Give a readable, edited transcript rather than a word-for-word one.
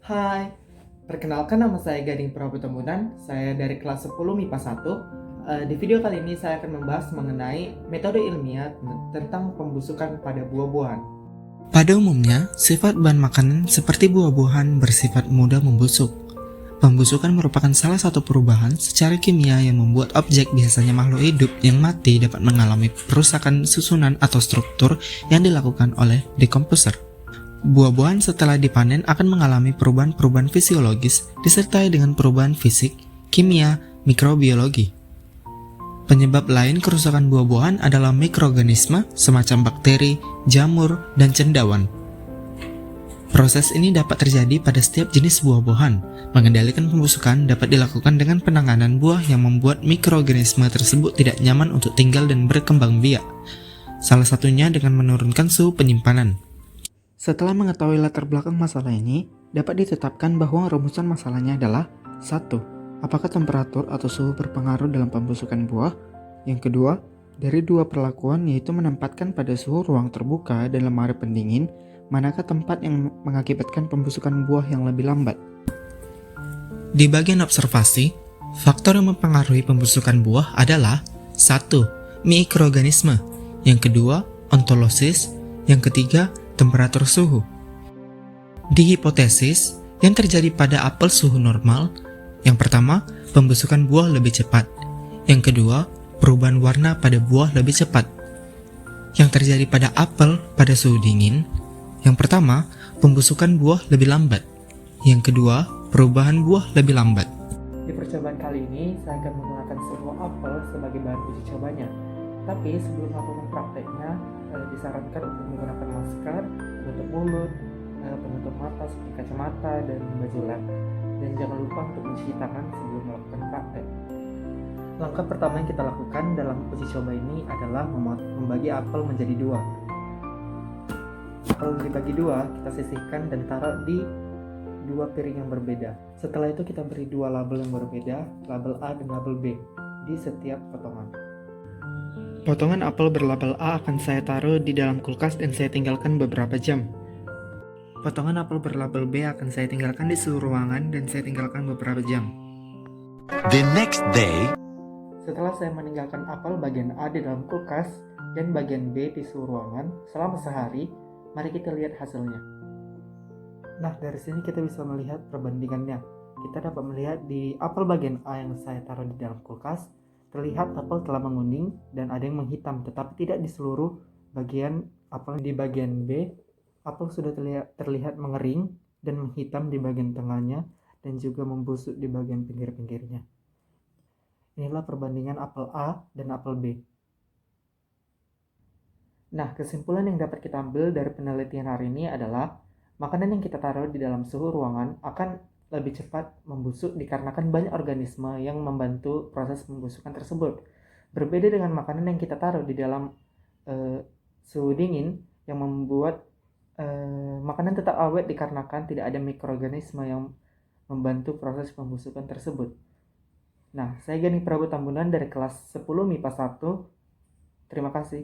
Hai, perkenalkan nama saya Gading Prabutambunan, saya dari kelas 10 MIPA 1. Di video kali ini saya akan membahas mengenai metode ilmiah tentang pembusukan pada buah-buahan. Pada umumnya, sifat bahan makanan seperti buah-buahan bersifat mudah membusuk. Pembusukan merupakan salah satu perubahan secara kimia yang membuat objek, biasanya makhluk hidup yang mati, dapat mengalami perusakan susunan atau struktur yang dilakukan oleh decomposer. Buah-buahan setelah dipanen akan mengalami perubahan-perubahan fisiologis disertai dengan perubahan fisik, kimia, mikrobiologi. Penyebab lain kerusakan buah-buahan adalah mikroorganisme semacam bakteri, jamur, dan cendawan. Proses ini dapat terjadi pada setiap jenis buah-buahan. Mengendalikan pembusukan dapat dilakukan dengan penanganan buah yang membuat mikroorganisme tersebut tidak nyaman untuk tinggal dan berkembang biak. Salah satunya dengan menurunkan suhu penyimpanan. Setelah mengetahui latar belakang masalah ini, dapat ditetapkan bahwa rumusan masalahnya adalah 1. Apakah temperatur atau suhu berpengaruh dalam pembusukan buah? Yang kedua, dari dua perlakuan yaitu menempatkan pada suhu ruang terbuka dan lemari pendingin, manakah tempat yang mengakibatkan pembusukan buah yang lebih lambat? Di bagian observasi, faktor yang mempengaruhi pembusukan buah adalah 1. Mikroorganisme, yang kedua, ontolosis, yang ketiga, temperatur suhu. Di hipotesis yang terjadi pada apel suhu normal, yang pertama, pembusukan buah lebih cepat. Yang kedua, perubahan warna pada buah lebih cepat. Yang terjadi pada apel pada suhu dingin, yang pertama, pembusukan buah lebih lambat. Yang kedua, perubahan buah lebih lambat. Di percobaan kali ini, saya akan menggunakan sebuah apel sebagai bahan uji cobanya. Tapi sebelum melakukan prakteknya, disarankan untuk menggunakan masker, penutup mulut, penutup mata seperti kacamata dan baju lab. Dan jangan lupa untuk mencuci tangan sebelum melakukan praktek. Langkah pertama yang kita lakukan dalam uji coba ini adalah membagi apel menjadi dua. Apel dibagi dua, kita sisihkan dan taruh di dua piring yang berbeda. Setelah itu kita beri dua label yang berbeda, label A dan label B, di setiap potongan. Potongan apel berlabel A akan saya taruh di dalam kulkas dan saya tinggalkan beberapa jam. Potongan apel berlabel B akan saya tinggalkan di suhu ruangan dan saya tinggalkan beberapa jam. The next day, Setelah saya meninggalkan apel bagian A di dalam kulkas dan bagian B di suhu ruangan selama sehari, mari kita lihat hasilnya. Nah, dari sini kita bisa melihat perbandingannya. Kita dapat melihat di apel bagian A yang saya taruh di dalam kulkas, terlihat apel telah menguning dan ada yang menghitam, tetapi tidak di seluruh bagian apel. Di bagian B, apel sudah terlihat mengering dan menghitam di bagian tengahnya dan juga membusuk di bagian pinggir-pinggirnya. Inilah perbandingan apel A dan apel B. Nah, kesimpulan yang dapat kita ambil dari penelitian hari ini adalah makanan yang kita taruh di dalam suhu ruangan akan lebih cepat membusuk dikarenakan banyak organisme yang membantu proses pembusukan tersebut. Berbeda dengan makanan yang kita taruh di dalam suhu dingin yang membuat makanan tetap awet dikarenakan tidak ada mikroorganisme yang membantu proses pembusukan tersebut. Nah, saya Gading Prabutambunan dari kelas 10 MIPA 1. Terima kasih.